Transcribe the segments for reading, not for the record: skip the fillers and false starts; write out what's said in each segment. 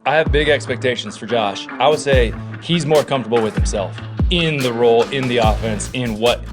I have big expectations for Josh. I would say he's more comfortable with himself in the role, in the offense, in what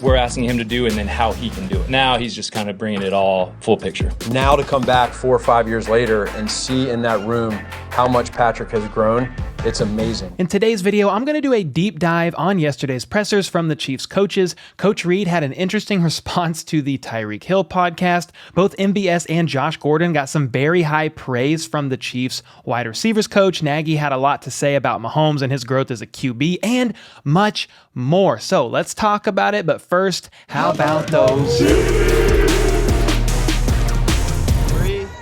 we're asking him to do, and then how he can do it. Now he's just kind of bringing it all full picture. Now to come back 4 or 5 years later and see in that room how much Patrick has grown, it's amazing. In today's video, I'm going to do a deep dive on yesterday's pressers from the Chiefs coaches. Coach Reid had an interesting response to the Tyreek Hill podcast. Both MBS and Josh Gordon got some very high praise from the Chiefs wide receivers coach. Nagy had a lot to say about Mahomes and his growth as a QB and much more. So let's talk about it. But first, how about those? 3,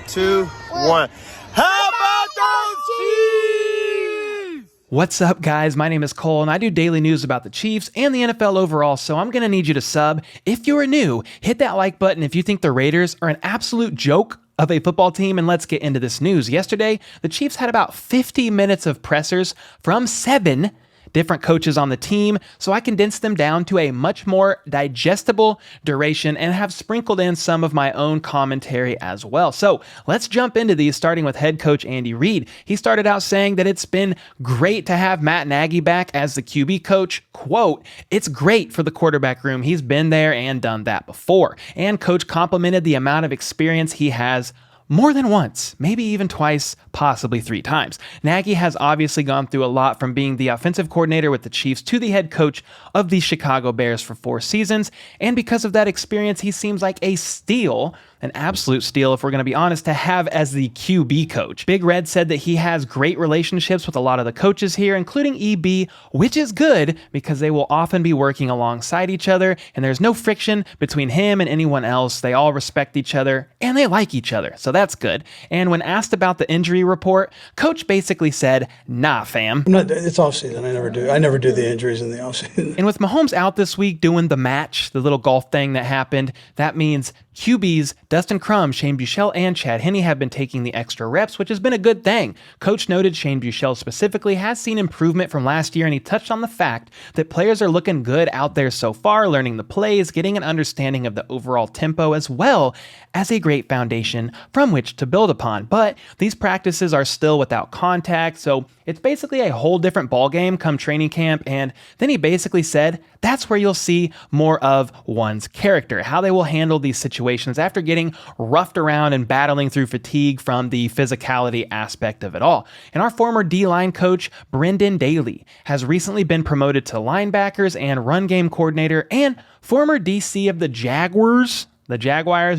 2, 1. How about those Chiefs? What's up, guys? My name is Cole, and I do daily news about the Chiefs and the NFL overall, so I'm going to need you to sub. If you're new, hit that like button if you think the Raiders are an absolute joke of a football team, and let's get into this news. Yesterday, the Chiefs had about 50 minutes of pressers from 7 different coaches on the team, so I condensed them down to a much more digestible duration and have sprinkled in some of my own commentary as well. So let's jump into these, starting with head coach Andy Reid. He started out saying that it's been great to have Matt Nagy back as the QB coach. Quote, "It's great for the quarterback room. He's been there and done that before." And coach complimented the amount of experience he has more than once, maybe even twice, possibly 3 times. Nagy has obviously gone through a lot, from being the offensive coordinator with the Chiefs to the head coach of the Chicago Bears for 4 seasons. And because of that experience, he seems like a steal, an absolute steal if we're going to be honest, to have as the QB coach. Big Red said that he has great relationships with a lot of the coaches here, including EB, which is good because they will often be working alongside each other and there's no friction between him and anyone else. They all respect each other and they like each other, so that's good. And when asked about the injury report, coach basically said, "Nah, fam." It's offseason. I never do the injuries in the offseason. And with Mahomes out this week doing the match, the little golf thing that happened, that means QBs Dustin Crum, Shane Buechele, and Chad Henne have been taking the extra reps, which has been a good thing. Coach noted Shane Buechele specifically has seen improvement from last year, and he touched on the fact that players are looking good out there so far, learning the plays, getting an understanding of the overall tempo, as well as a great foundation from which to build upon. But these practices are still without contact, so it's basically a whole different ballgame come training camp. And then he basically said that's where you'll see more of one's character, how they will handle these situations after getting roughed around and battling through fatigue from the physicality aspect of it all. And our former D-line coach, Brendan Daly, has recently been promoted to linebackers and run game coordinator, and former DC of the Jaguars,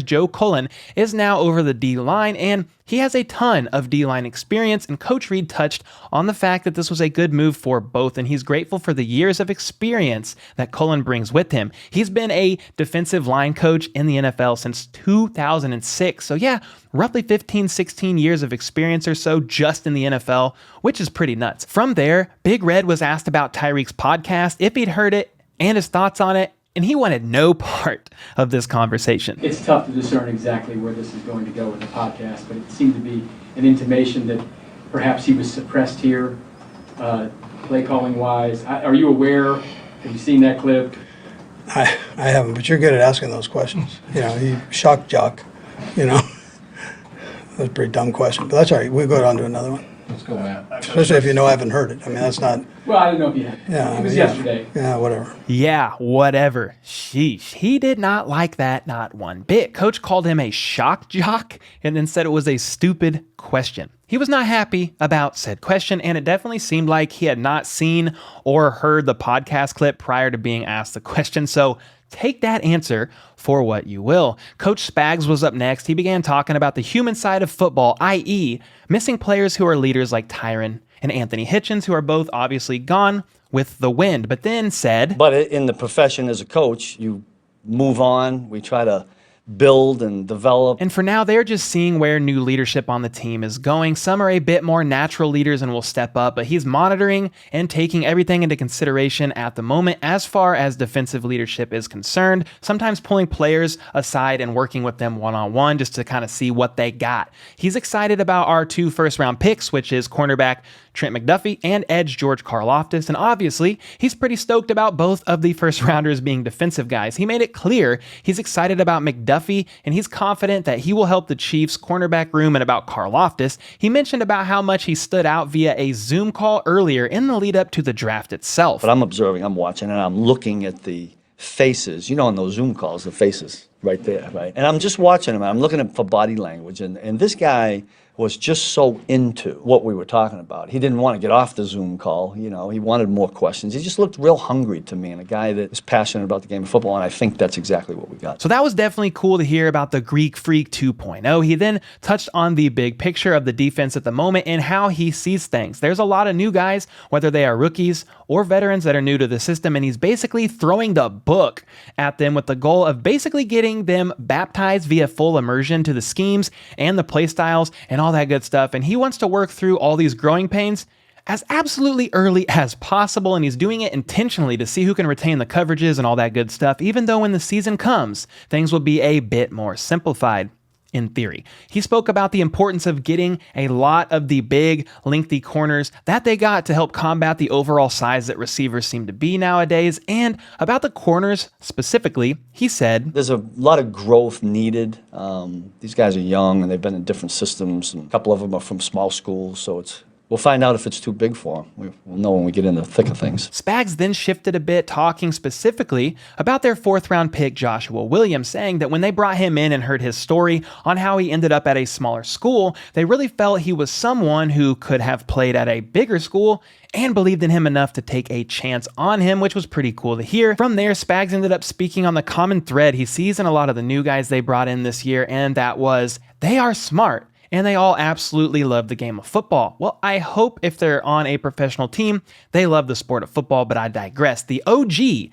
Joe Cullen, is now over the D-line, and he has a ton of D-line experience, and Coach Reid touched on the fact that this was a good move for both, and he's grateful for the years of experience that Cullen brings with him. He's been a defensive line coach in the NFL since 2006, so yeah, roughly 15, 16 years of experience or so just in the NFL, which is pretty nuts. From there, Big Red was asked about Tyreek's podcast, if he'd heard it, and his thoughts on it, and he wanted no part of this conversation. It's tough to discern exactly where this is going to go with the podcast, but it seemed to be an intimation that perhaps he was suppressed here, play calling wise. Are you aware? Have you seen that clip? I haven't, but you're good at asking those questions. You shock jock, That's a pretty dumb question, but that's all right. We'll go on to another one. Let's go, Matt. Especially if I haven't heard it. That's not... Well, I don't know if you had. Yeah, it was yesterday. Yeah, whatever. Yeah, whatever. Sheesh. He did not like that, not one bit. Coach called him a shock jock and then said it was a stupid question. He was not happy about said question, and it definitely seemed like he had not seen or heard the podcast clip prior to being asked the question, so take that answer for what you will. Coach Spags was up next. He began talking about the human side of football, i.e. missing players who are leaders like Tyron and Anthony Hitchens, who are both obviously gone with the wind, but then said, "But in the profession as a coach, you move on. We try to build and develop." And for now, they're just seeing where new leadership on the team is going. Some are a bit more natural leaders and will step up, but he's monitoring and taking everything into consideration at the moment as far as defensive leadership is concerned, sometimes pulling players aside and working with them one-on-one just to kind of see what they got. He's excited about our 2 first-round picks, which is cornerback Trent McDuffie and edge George Karlaftis, and obviously, he's pretty stoked about both of the first-rounders being defensive guys. He made it clear he's excited about McDuffie McDuffie, and he's confident that he will help the Chiefs cornerback room. And about Karlaftis, he mentioned about how much he stood out via a Zoom call earlier in the lead up to the draft itself. But I'm observing, I'm watching, and I'm looking at the faces, on those Zoom calls, the faces right there, right? And I'm just watching him. I'm looking for body language. And this guy was just so into what we were talking about. He didn't want to get off the Zoom call. He wanted more questions. He just looked real hungry to me, and a guy that is passionate about the game of football, and I think that's exactly what we got. So that was definitely cool to hear about the Greek Freak 2.0. He then touched on the big picture of the defense at the moment and how he sees things. There's a lot of new guys, whether they are rookies or veterans that are new to the system, and he's basically throwing the book at them with the goal of basically getting them baptized via full immersion to the schemes and the play styles and all that good stuff. And he wants to work through all these growing pains as absolutely early as possible, and he's doing it intentionally to see who can retain the coverages and all that good stuff, even though when the season comes, things will be a bit more simplified. In theory, he spoke about the importance of getting a lot of the big, lengthy corners that they got to help combat the overall size that receivers seem to be nowadays. And about the corners specifically, he said, there's a lot of growth needed. These guys are young, and they've been in different systems, and a couple of them are from small schools, so we'll find out if it's too big for them. We'll know when we get in the thick of things. Spags then shifted a bit, talking specifically about their 4th-round pick, Joshua Williams, saying that when they brought him in and heard his story on how he ended up at a smaller school, they really felt he was someone who could have played at a bigger school and believed in him enough to take a chance on him, which was pretty cool to hear. From there, Spags ended up speaking on the common thread he sees in a lot of the new guys they brought in this year, and that was they are smart. And they all absolutely love the game of football. Well, I hope if they're on a professional team, they love the sport of football, but I digress. The OC,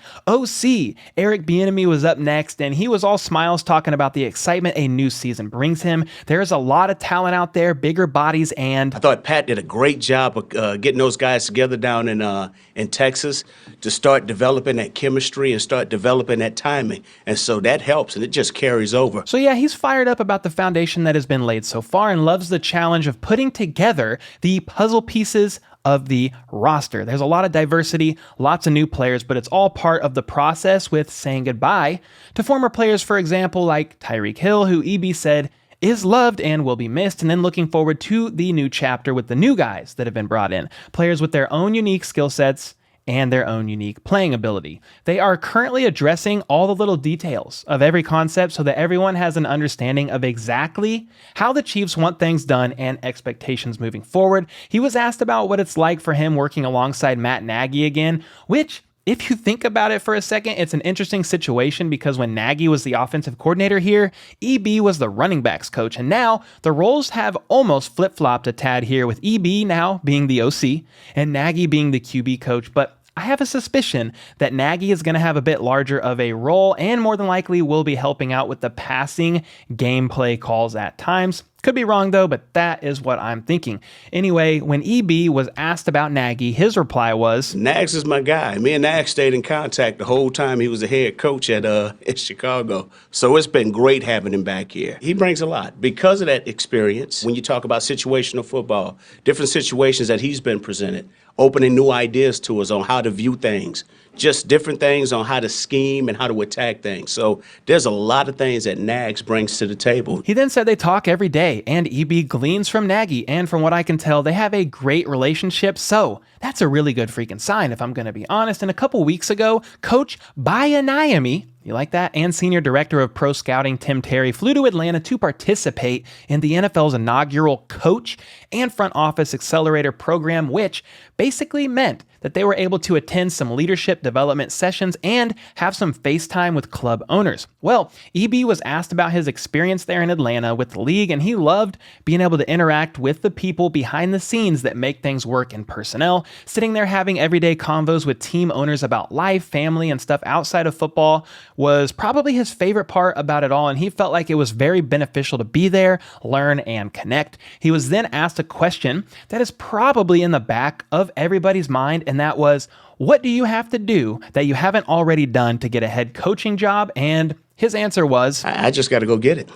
Eric Bieniemy was up next, and he was all smiles talking about the excitement a new season brings him. There's a lot of talent out there, bigger bodies, and I thought Pat did a great job of getting those guys together down in Texas to start developing that chemistry and start developing that timing. And so that helps, and it just carries over. So yeah, he's fired up about the foundation that has been laid so far and loves the challenge of putting together the puzzle pieces of the roster. There's a lot of diversity, lots of new players, but it's all part of the process with saying goodbye to former players, for example, like Tyreek Hill, who EB said is loved and will be missed, and then looking forward to the new chapter with the new guys that have been brought in, players with their own unique skill sets and their own unique playing ability. They are currently addressing all the little details of every concept so that everyone has an understanding of exactly how the Chiefs want things done and expectations moving forward. He was asked about what it's like for him working alongside Matt Nagy again, which, if you think about it for a second, it's an interesting situation because when Nagy was the offensive coordinator here, EB was the running backs coach, and now the roles have almost flip-flopped a tad here with EB now being the OC and Nagy being the QB coach, but I have a suspicion that Nagy is going to have a bit larger of a role and more than likely will be helping out with the passing gameplay calls at times. Could be wrong though, but that is what I'm thinking. Anyway, when EB was asked about Nagy, his reply was, Nags is my guy. Me and Nags stayed in contact the whole time he was the head coach at Chicago. So it's been great having him back here. He brings a lot. Because of that experience, when you talk about situational football, different situations that he's been presented, opening new ideas to us on how to view things, just different things on how to scheme and how to attack things. So there's a lot of things that Nags brings to the table. He then said they talk every day, and EB gleans from Nagy, and from what I can tell, they have a great relationship, so that's a really good freaking sign if I'm going to be honest. And a couple weeks ago, Coach Bieniemy, you like that? And Senior Director of Pro Scouting Tim Terry flew to Atlanta to participate in the NFL's inaugural Coach and Front Office Accelerator program, which basically meant that they were able to attend some leadership development sessions and have some FaceTime with club owners. Well, EB was asked about his experience there in Atlanta with the league, and he loved being able to interact with the people behind the scenes that make things work in personnel, sitting there having everyday convos with team owners about life, family, and stuff outside of football was probably his favorite part about it all, and he felt like it was very beneficial to be there, learn, and connect. He was then asked a question that is probably in the back of everybody's mind, and that was, what do you have to do that you haven't already done to get a head coaching job? And his answer was, I just got to go get it.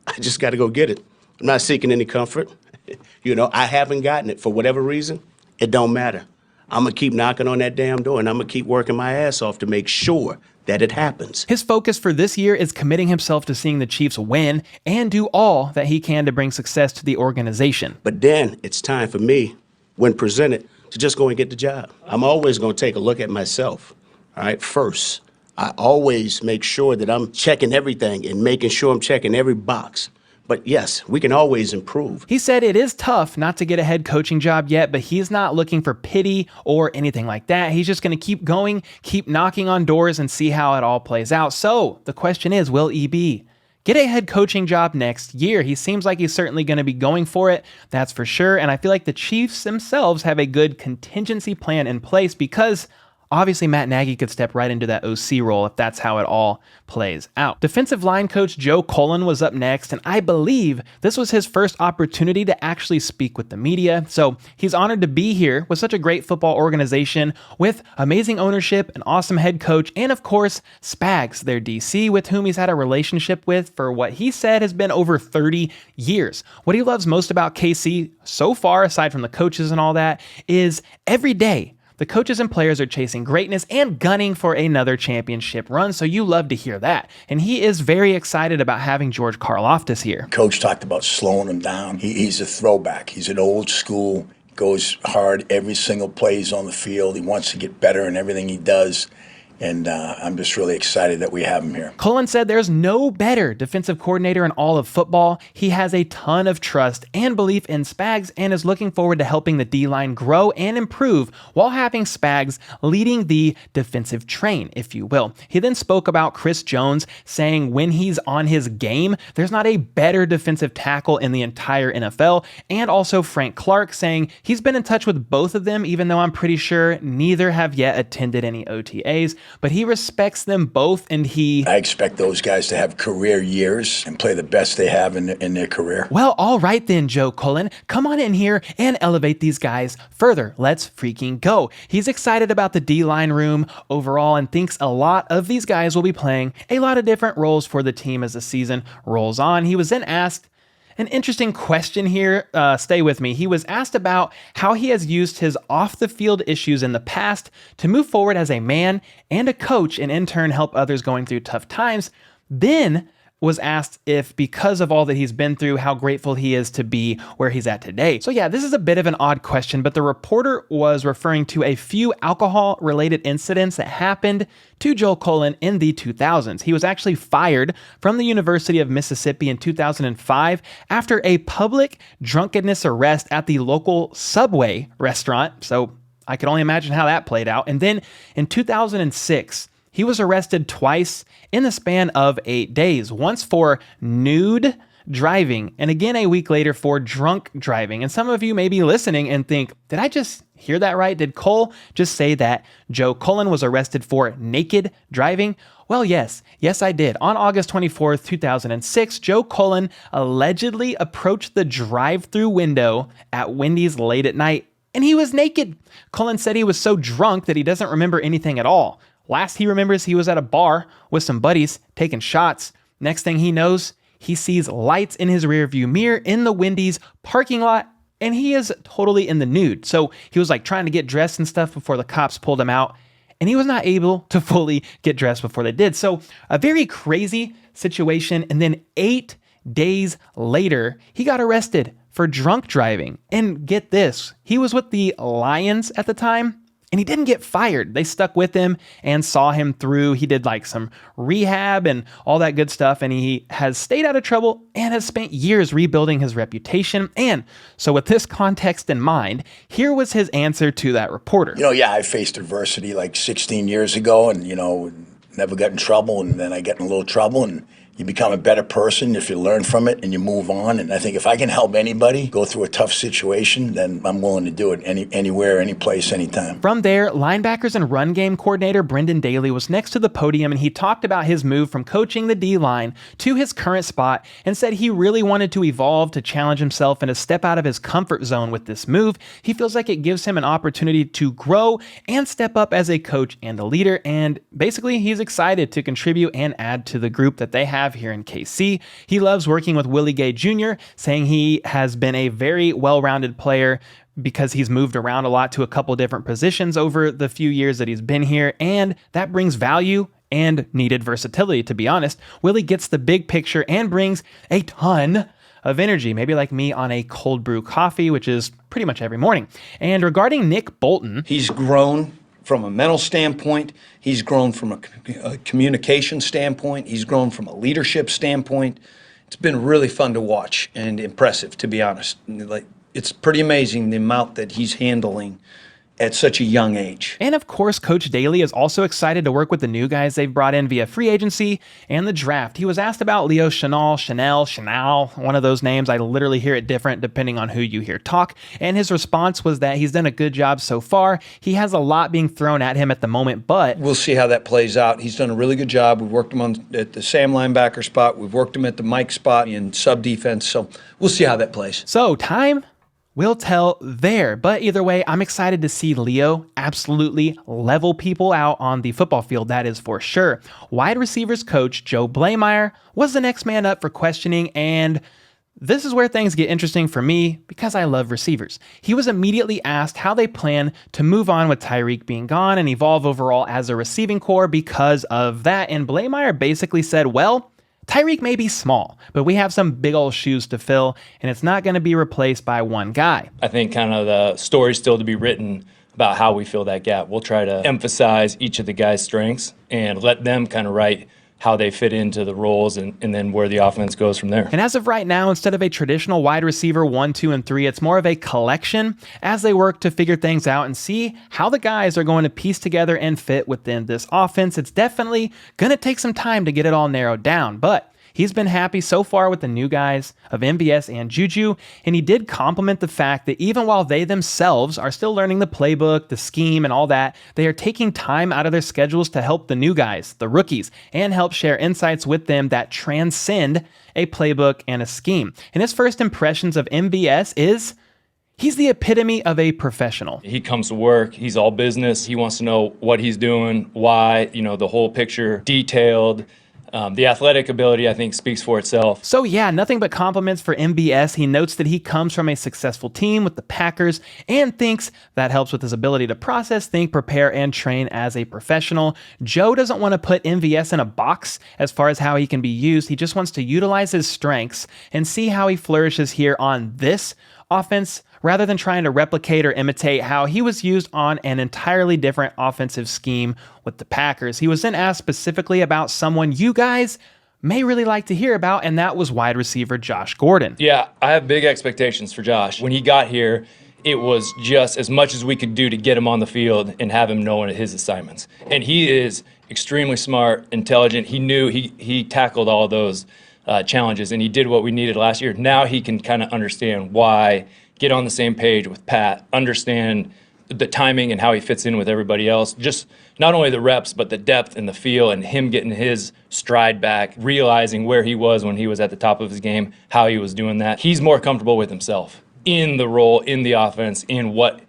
I just got to go get it. I'm not seeking any comfort. I haven't gotten it for whatever reason. It don't matter. I'm going to keep knocking on that damn door, and I'm going to keep working my ass off to make sure that it happens. His focus for this year is committing himself to seeing the Chiefs win and do all that he can to bring success to the organization. But then it's time for me, when presented, to just go and get the job. I'm always going to take a look at myself, all right, first. I always make sure that I'm checking everything and making sure I'm checking every box. But yes, we can always improve. He said it is tough not to get a head coaching job yet, but he's not looking for pity or anything like that. He's just going to keep going, keep knocking on doors, and see how it all plays out. So the question is, will EB get a head coaching job next year? He seems like he's certainly going to be going for it, that's for sure. And I feel like the Chiefs themselves have a good contingency plan in place because obviously Matt Nagy could step right into that OC role if that's how it all plays out. Defensive line coach Joe Cullen was up next, and I believe this was his first opportunity to actually speak with the media. So he's honored to be here with such a great football organization with amazing ownership, an awesome head coach, and of course Spags, their DC, with whom he's had a relationship with for what he said has been over 30 years. What he loves most about KC so far, aside from the coaches and all that, is every day the coaches and players are chasing greatness and gunning for another championship run, so you love to hear that. And he is very excited about having George Karlaftis here. Coach talked about slowing him down. He's a throwback. He's an old school, goes hard every single play he's on the field. He wants to get better in everything he does. And I'm just really excited that we have him here. Cullen said there's no better defensive coordinator in all of football. He has a ton of trust and belief in Spags and is looking forward to helping the D-line grow and improve while having Spags leading the defensive train, if you will. He then spoke about Chris Jones, saying when he's on his game, there's not a better defensive tackle in the entire NFL, and also Frank Clark, saying he's been in touch with both of them, even though I'm pretty sure neither have yet attended any OTAs. But he respects them both, and I expect those guys to have career years and play the best they have in their career. Well, all right then, Joe Cullen. Come on in here and elevate these guys further. Let's freaking go. He's excited about the D-line room overall and thinks a lot of these guys will be playing a lot of different roles for the team as the season rolls on. He was then asked an interesting question here. Stay with me. He was asked about how he has used his off-the-field issues in the past to move forward as a man and a coach and in turn help others going through tough times. Then was asked if, because of all that he's been through, how grateful he is to be where he's at today. So yeah, this is a bit of an odd question, but the reporter was referring to a few alcohol-related incidents that happened to Joe Cullen in the 2000s. He was actually fired from the University of Mississippi in 2005 after a public drunkenness arrest at the local Subway restaurant. So I could only imagine how that played out. And then in 2006, he was arrested twice in the span of 8 days, once for nude driving, and again a week later for drunk driving. And some of you may be listening and think, did I just hear that right? Did Cole just say that Joe Cullen was arrested for naked driving? Well, yes, I did. On August 24th, 2006, Joe Cullen allegedly approached the drive-through window at Wendy's late at night, and he was naked. Cullen said he was so drunk that he doesn't remember anything at all. Last he remembers, he was at a bar with some buddies taking shots. Next thing he knows, he sees lights in his rearview mirror in the Wendy's parking lot, and he is totally in the nude. So he was like trying to get dressed and stuff before the cops pulled him out, and he was not able to fully get dressed before they did. So a very crazy situation. And then 8 days later, he got arrested for drunk driving. And get this, he was with the Lions at the time, and he didn't get fired. They stuck with him and saw him through. He did like some rehab and all that good stuff, and he has stayed out of trouble and has spent years rebuilding his reputation. And so with this context in mind, here was his answer to that reporter. I faced adversity like 16 years ago and, never got in trouble, and then I get in a little trouble, and you become a better person if you learn from it and you move on. And I think if I can help anybody go through a tough situation, then I'm willing to do it anywhere, any place, anytime. From there, linebackers and run game coordinator Brendan Daly was next to the podium, and he talked about his move from coaching the D-line to his current spot and said he really wanted to evolve, to challenge himself, and to step out of his comfort zone with this move. He feels like it gives him an opportunity to grow and step up as a coach and a leader, and basically he's excited to contribute and add to the group that they have here in KC. He loves working with Willie Gay Jr., saying he has been a very well-rounded player because he's moved around a lot to a couple different positions over the few years that he's been here, and that brings value and needed versatility, to be honest. Willie gets the big picture and brings a ton of energy, maybe like me on a cold brew coffee, which is pretty much every morning. And regarding Nick Bolton, He's grown from a mental standpoint. He's grown from a communication standpoint. He's grown from a leadership standpoint. It's been really fun to watch and impressive, to be honest. Like, it's pretty amazing the amount that he's handling at such a young age. and of course, Coach Daly is also excited to work with the new guys they've brought in via free agency and the draft. He was asked about Leo Chanel, one of those names. I literally hear it different depending on who you hear talk. And his response was that he's done a good job so far. He has a lot being thrown at him at the moment, but We'll see how that plays out. He's done a really good job. We've worked him at the Sam linebacker spot. We've worked him at the Mike spot in sub defense. So we'll see how that plays. so time will tell there. But either way, I'm excited to see Leo absolutely level people out on the football field, that is for sure. Wide receivers coach Joe Bleymaier was the next man up for questioning, and this is where things get interesting for me because I love receivers. He was immediately asked how they plan to move on with Tyreek being gone and evolve overall as a receiving core because of that, and Bleymaier basically said, well, Tyreek may be small, but we have some big old shoes to fill, and it's not going to be replaced by one guy. I think kind of the story's still to be written about how we fill that gap. We'll try to emphasize each of the guys' strengths and let them kind of write how they fit into the roles and then where the offense goes from there. And as of right now, instead of a traditional wide receiver 1, 2, and 3, it's more of a collection as they work to figure things out and see how the guys are going to piece together and fit within this offense. It's definitely going to take some time to get it all narrowed down, but he's been happy so far with the new guys of MVS and Juju, and he did compliment the fact that even while they themselves are still learning the playbook, the scheme, and all that, they are taking time out of their schedules to help the new guys, the rookies, and help share insights with them that transcend a playbook and a scheme. And his first impressions of MVS is he's the epitome of a professional. He comes to work, he's all business, he wants to know what he's doing, why, the whole picture, detailed. The athletic ability, I think, speaks for itself. So yeah, nothing but compliments for MBS. He notes that he comes from a successful team with the Packers and thinks that helps with his ability to process, think, prepare, and train as a professional. Joe doesn't want to put MVS in a box as far as how he can be used. He just wants to utilize his strengths and see how he flourishes here on this offense rather than trying to replicate or imitate how he was used on an entirely different offensive scheme with the Packers. He was then asked specifically about someone you guys may really like to hear about, and that was wide receiver Josh Gordon. Yeah, I have big expectations for Josh. When he got here, it was just as much as we could do to get him on the field and have him knowing his assignments. And he is extremely smart, intelligent. He knew he tackled all those challenges, and he did what we needed last year. Now he can kind of understand why, get on the same page with Pat, understand the timing and how he fits in with everybody else. Just not only the reps, but the depth and the feel and him getting his stride back, realizing where he was when he was at the top of his game, how he was doing that. He's more comfortable with himself in the role, in the offense, in what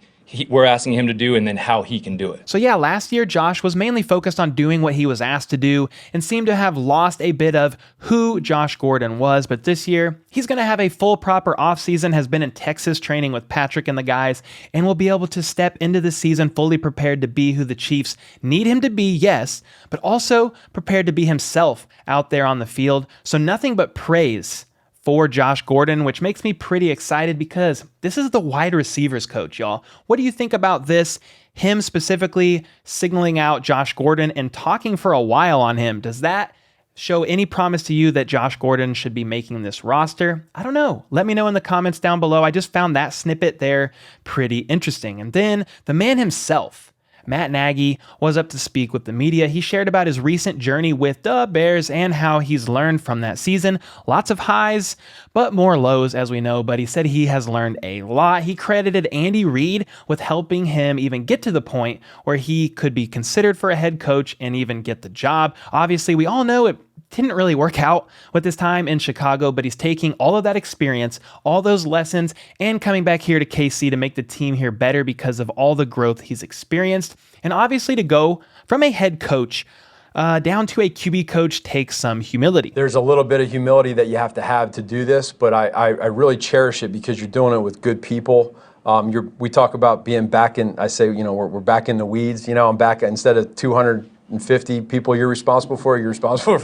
we're asking him to do, and then how he can do it. So yeah, last year Josh was mainly focused on doing what he was asked to do and seemed to have lost a bit of who Josh Gordon was, but this year he's going to have a full proper offseason, has been in Texas training with Patrick and the guys, and will be able to step into the season fully prepared to be who the Chiefs need him to be, yes, but also prepared to be himself out there on the field. So nothing but praise for Josh Gordon, which makes me pretty excited because this is the wide receivers coach, y'all. What do you think about this? Him specifically signaling out Josh Gordon and talking for a while on him. Does that show any promise to you that Josh Gordon should be making this roster? I don't know. Let me know in the comments down below. I just found that snippet there pretty interesting. And then the man himself, Matt Nagy, was up to speak with the media. He shared about his recent journey with the Bears and how he's learned from that season. Lots of highs, but more lows, as we know, but he said he has learned a lot. He credited Andy Reid with helping him even get to the point where he could be considered for a head coach and even get the job. Obviously, we all know it didn't really work out with his time in Chicago, but he's taking all of that experience, all those lessons, and coming back here to KC to make the team here better because of all the growth he's experienced. And obviously to go from a head coach down to a QB coach takes some humility. There's a little bit of humility that you have to do this, but I really cherish it because you're doing it with good people. We talk about being back in, I say, we're back in the weeds. I'm back instead of 200 150 people you're responsible for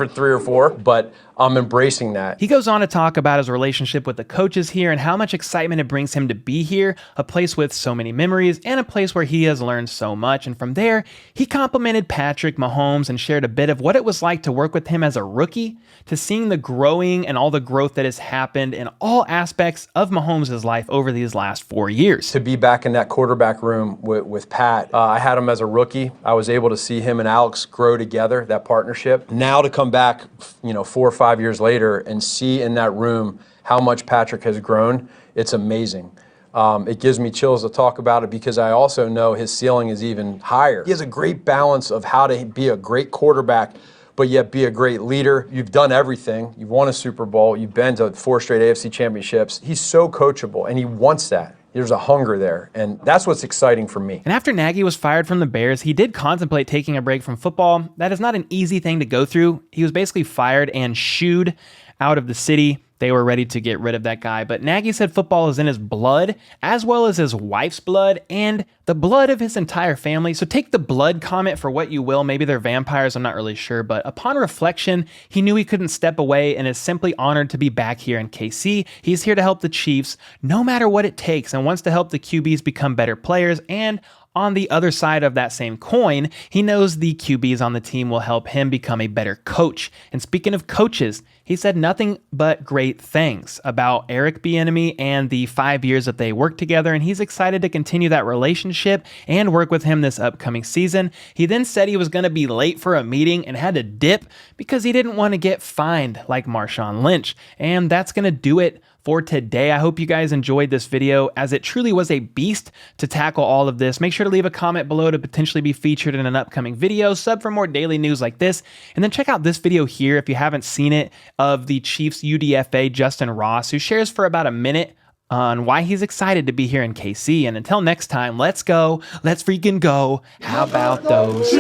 3 or 4, but I'm embracing that. He goes on to talk about his relationship with the coaches here and how much excitement it brings him to be here, a place with so many memories and a place where he has learned so much. And from there, he complimented Patrick Mahomes and shared a bit of what it was like to work with him as a rookie, to seeing the growing and all the growth that has happened in all aspects of Mahomes' life over these last 4 years. To be back in that quarterback room with Pat, I had him as a rookie. I was able to see him and Alex grow together, that partnership. Now to come back, 4 or 5 years later and see in that room how much Patrick has grown, it's amazing. It gives me chills to talk about it because I also know his ceiling is even higher. He has a great balance of how to be a great quarterback, but yet be a great leader. You've done everything. You've won a Super Bowl. You've been to 4 straight AFC championships. He's so coachable, and he wants that. There's a hunger there, and that's what's exciting for me. And after Nagy was fired from the Bears, he did contemplate taking a break from football. That is not an easy thing to go through. He was basically fired and shooed out of the city. They were ready to get rid of that guy. But Nagy said football is in his blood, as well as his wife's blood and the blood of his entire family. So take the blood comment for what you will. Maybe they're vampires, I'm not really sure. But upon reflection, he knew he couldn't step away and is simply honored to be back here in KC. He's here to help the Chiefs no matter what it takes and wants to help the QBs become better players. And on the other side of that same coin, he knows the QBs on the team will help him become a better coach. And speaking of coaches, he said nothing but great things about Eric Bieniemy and the 5 years that they worked together, and he's excited to continue that relationship and work with him this upcoming season. He then said he was going to be late for a meeting and had to dip because he didn't want to get fined like Marshawn Lynch. And that's going to do it for today. I hope you guys enjoyed this video, as it truly was a beast to tackle all of this. Make sure to leave a comment below to potentially be featured in an upcoming video. Sub for more daily news like this. And then check out this video here if you haven't seen it, of the Chiefs UDFA Justin Ross, who shares for about a minute on why he's excited to be here in KC. And until next time, let's go. Let's freaking go. How about those